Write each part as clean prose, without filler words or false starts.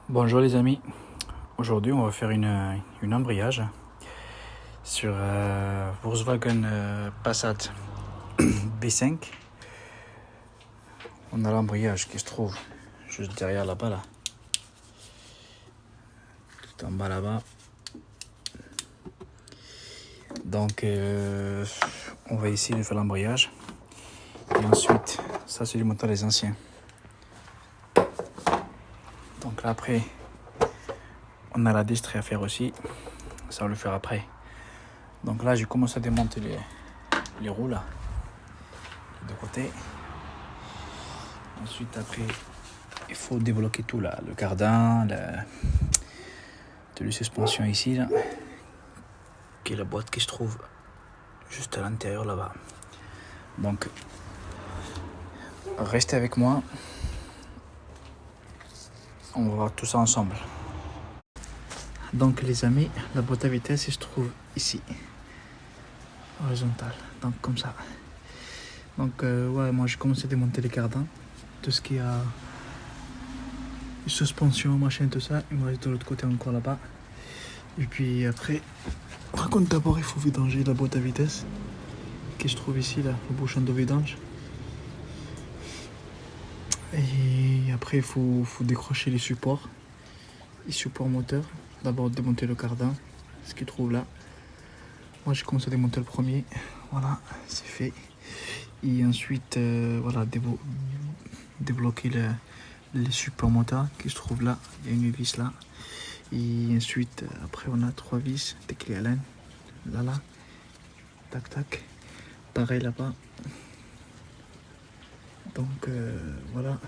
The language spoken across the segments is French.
Bonjour les amis, aujourd'hui on va faire une embrayage sur Volkswagen Passat B5. On a l'embrayage qui se trouve juste derrière là-bas là, tout en bas là-bas. Donc on va essayer de faire l'embrayage et ensuite ça c'est le moteur des anciens. Donc là après on a la distrait à faire aussi, ça on va le faire après. Donc là j'ai commencé à démonter les roues là, de côté. Ensuite après il faut débloquer tout là, le cardan, de la suspension ici là, qui est la boîte qui se trouve juste à l'intérieur là-bas. Donc restez avec moi, on va voir tout ça ensemble. Donc les amis, la boîte à vitesse elle se trouve ici, horizontale, donc comme ça. Donc ouais, moi j'ai commencé à démonter les cardans, tout ce qui a suspension, machin, tout ça. Il me reste de l'autre côté encore là-bas. Et puis après, par contre d'abord il faut vidanger la boîte à vitesse qui se trouve ici là, le bouchon de vidange. Et après il faut décrocher les supports moteurs. D'abord démonter le cardan, ce qu'il trouve là. Moi j'ai commencé à démonter le premier, voilà, c'est fait. Et ensuite voilà, débloquer les supports moteurs qui se trouvent là. Il y a une vis là. Et ensuite après on a 3 vis, des clés Allen, là, tac tac, pareil là-bas. Donc voilà.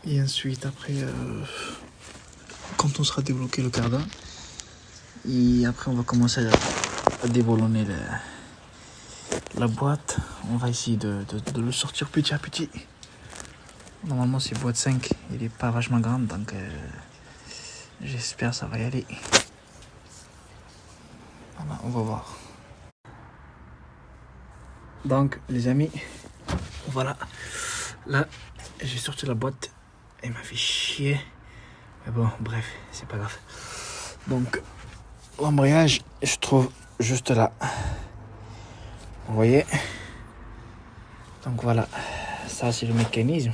Et ensuite après quand on sera débloqué le cardan, et après on va commencer à déboulonner la boîte. On va essayer de le sortir petit à petit. Normalement c'est boîte 5, il est pas vachement grande, donc j'espère ça va y aller. Voilà, on va voir. Donc les amis, voilà, là j'ai sorti la boîte, elle m'a fait chier, mais bon bref, c'est pas grave. Donc l'embrayage se trouve juste là, vous voyez. Donc voilà, ça c'est le mécanisme.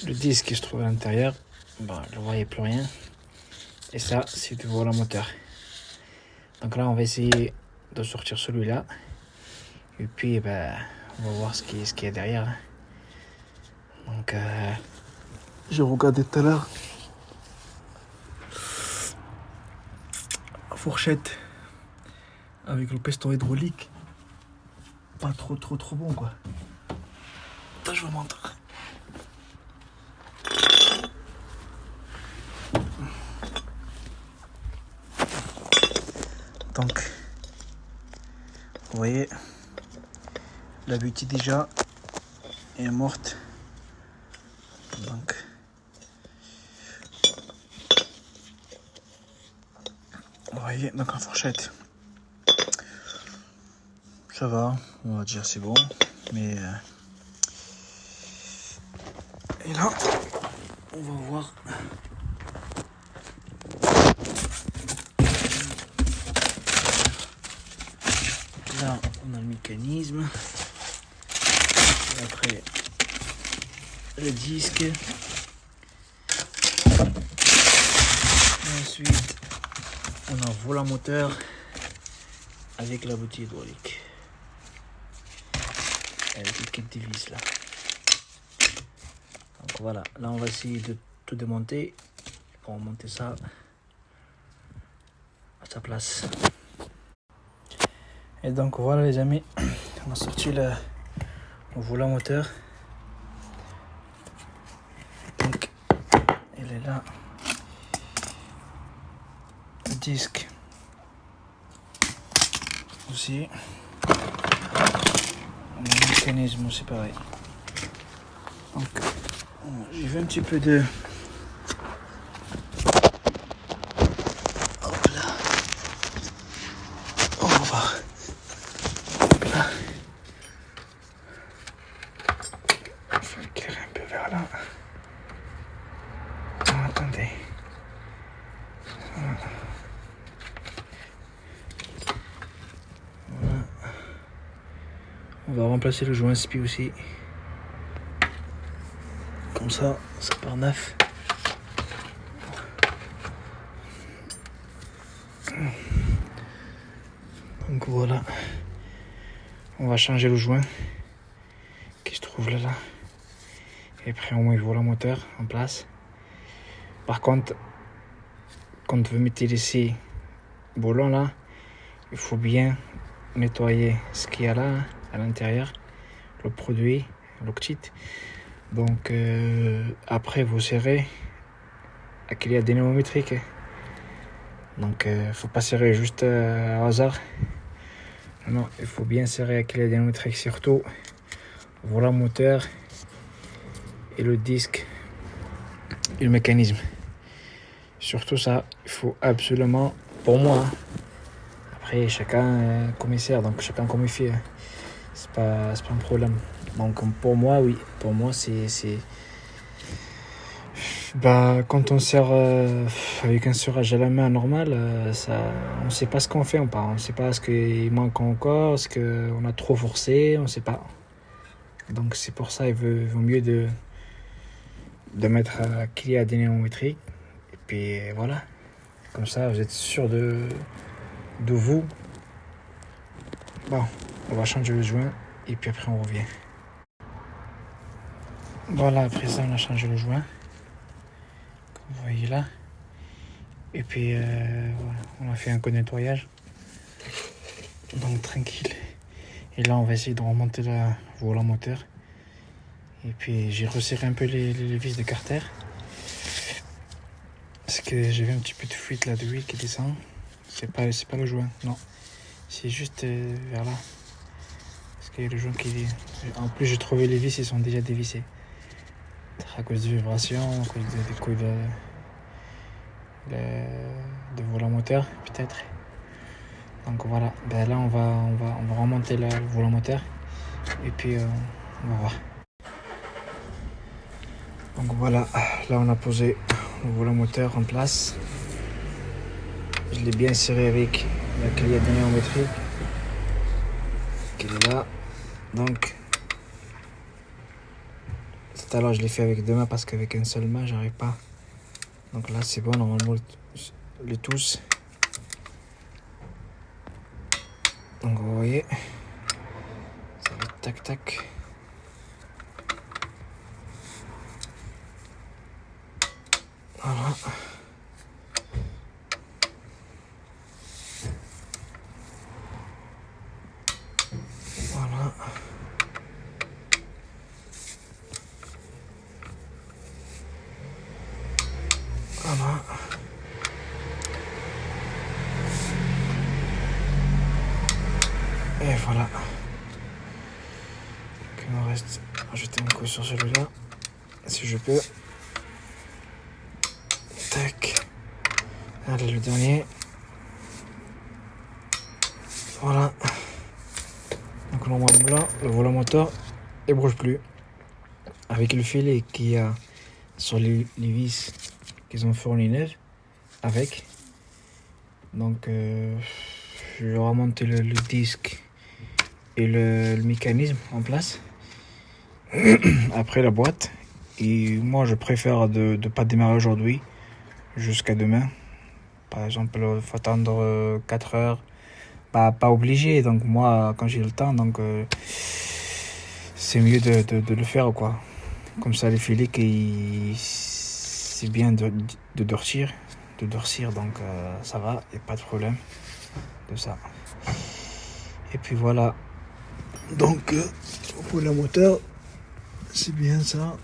Le disque qui se trouve à l'intérieur, bon, je ne voyais plus rien. Et ça c'est du volant moteur. Donc là on va essayer de sortir celui-là. Et puis ben, on va voir ce qu'il y a derrière. Donc je regardais tout à l'heure la fourchette avec le piston hydraulique. Pas trop bon quoi. Attends, je vous montre. Donc vous voyez, la butée déjà est morte. Donc vous voyez, donc la fourchette ça va, on va dire c'est bon, mais et là on va voir là, on a le mécanisme. Et après le disque. Et ensuite on a un volant moteur avec la boutique hydraulique. Avec le kit de vis là. Donc voilà, là on va essayer de tout démonter. On va monter ça à sa place. Et donc voilà les amis, on a sorti le volant moteur. Donc il est là. Le disque aussi. Le mécanisme aussi pareil. Donc j'ai vu un petit peu de... Hop là. On va voir. Hop là. Je vais éclairer un peu. Voilà. Attendez. Voilà. Voilà. On va remplacer le joint SPI aussi. Comme ça part neuf. Donc voilà. On va changer le joint qui se trouve là. Et après on met le volant moteur en place. Par contre, quand vous mettez les boulons là, il faut bien nettoyer ce qu'il y a là à l'intérieur, le produit, l'octite. Donc après vous serrez qu'il y a des pneumométriques. Donc faut pas serrer juste à hasard. Non, il faut bien serrer qu'il y a des pneumométriques, surtout volant moteur et le disque et le mécanisme. Surtout ça, il faut absolument, pour moi, après chacun commissaire, donc chacun comme il fait, c'est pas un problème. Donc pour moi, oui, pour moi c'est quand on serre avec un serrage à la main normal, on sait pas ce qu'on fait, on sait pas ce qu'il manque encore, ce qu'on a trop forcé, on sait pas. Donc c'est pour ça il vaut mieux de mettre qu'il y a des pneumométriques. Et puis voilà, comme ça vous êtes sûr de vous. Bon, on va changer le joint et puis après on revient. Voilà, après ça on a changé le joint, comme vous voyez là. Et puis voilà, on a fait un coup de nettoyage, donc tranquille. Et là on va essayer de remonter le volant moteur. Et puis j'ai resserré un peu les vis de carter, parce que j'avais un petit peu de fuite là de huile qui descend. C'est pas le joint, non, c'est juste vers là, parce qu'il y a le joint qui... En plus j'ai trouvé les vis, ils sont déjà dévissés à cause de vibrations, à cause des couilles de volant moteur peut-être. Donc voilà, là on va remonter le volant moteur et puis on va voir. Donc voilà, là on a posé le volant moteur en place. Je l'ai bien serré avec la clé pneumométrique qui est là. Donc tout à l'heure je l'ai fait avec deux mains parce qu'avec une seule main j'arrive pas. Donc là c'est bon, normalement les tous. Donc vous voyez, ça va tac tac. Voilà. Voilà. Voilà. Et voilà. Donc, il me reste ajouter un coup sur celui-là, si je peux. Tac. Allez, le dernier. Voilà. Donc normalement là, le volant moteur ne bouge plus. Avec le filet qu'il y a sur les vis qu'ils ont fourni neuves avec. Donc je vais remonter le disque et le mécanisme en place. Après la boîte. Et moi je préfère de ne pas démarrer aujourd'hui jusqu'à demain. Par exemple, il faut attendre 4 heures. Pas obligé, donc moi quand j'ai le temps, donc c'est mieux de le faire quoi. Comme ça les filets c'est bien de durcir, donc ça va, y a pas de problème de ça. Et puis voilà, donc pour le moteur c'est bien ça.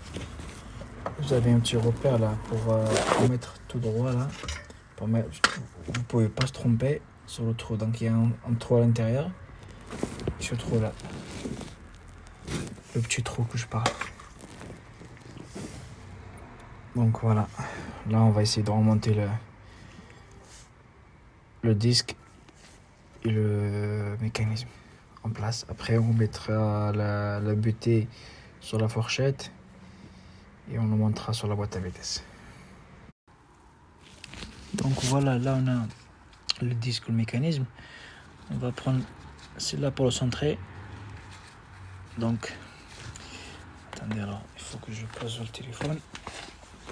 Vous avez un petit repère là pour mettre tout droit là, vous pouvez pas se tromper sur le trou. Donc il y a un trou à l'intérieur, ce trou là, le petit trou que je parle. Donc voilà, là on va essayer de remonter le disque et le mécanisme en place. Après on mettra la butée sur la fourchette et on le montrera sur la boîte à vitesse. Donc voilà, là on a le disque, le mécanisme. On va prendre celui-là pour le centrer. Donc, attendez, alors il faut que je pose le téléphone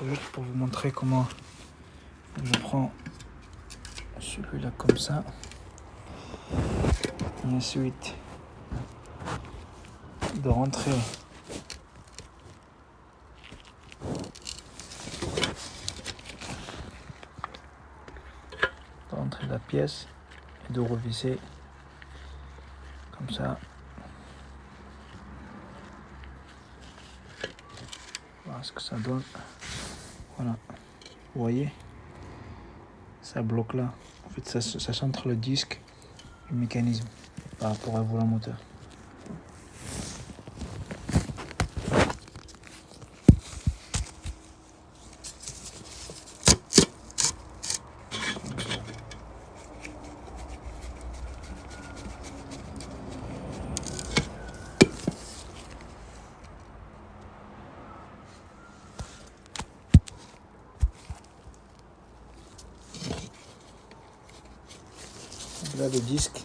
juste pour vous montrer comment je prends celui-là comme ça. Et ensuite de rentrer la pièce et de revisser comme ça. Voilà ce que ça donne. Voilà, vous voyez, ça bloque là. En fait, ça centre le disque et le mécanisme par rapport au volant moteur. Là, le disque,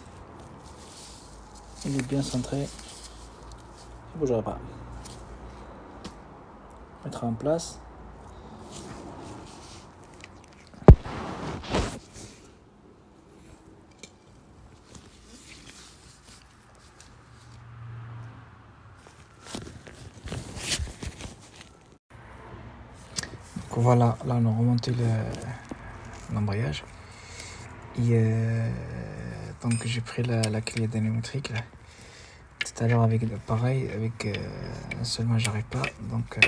il est bien centré, il ne bougera pas. Mettre en place. Donc voilà, là on a remonté l'embrayage. Et donc j'ai pris la clé dynamométrique là. Tout à l'heure avec pareil, avec seulement j'arrive pas. Donc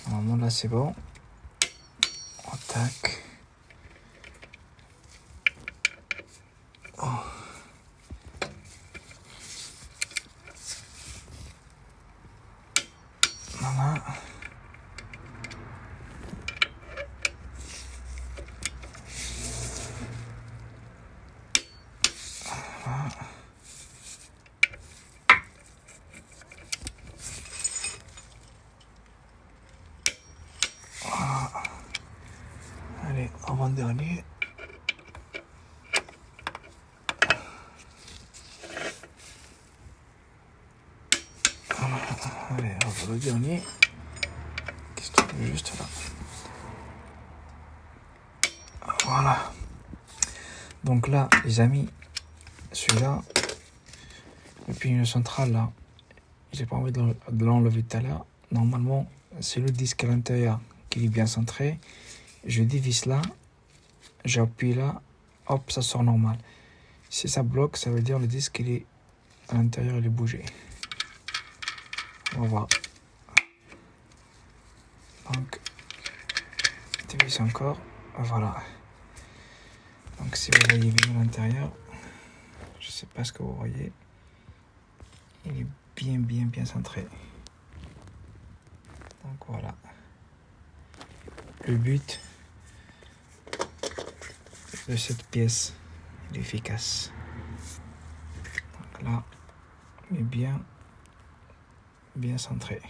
normalement là c'est bon. On tac. Oh. Voilà. Voilà. Allez, avant-dernier. Voilà. Allez, on va le dernier. Qui se trouve juste là. Voilà. Donc là, les amis, celui-là, le pignon central là, j'ai pas envie de l'enlever tout à l'heure. Normalement, c'est le disque à l'intérieur qui est bien centré. Je dévisse là, j'appuie là, hop, ça sort normal. Si ça bloque, ça veut dire le disque il est à l'intérieur, il est bougé. On va voir. Donc, dévisse encore, voilà. Donc si vous voyez bien à l'intérieur, je sais pas ce que vous voyez, il est bien centré. Donc voilà. Le but de cette pièce est efficace. Donc là, il est bien centré.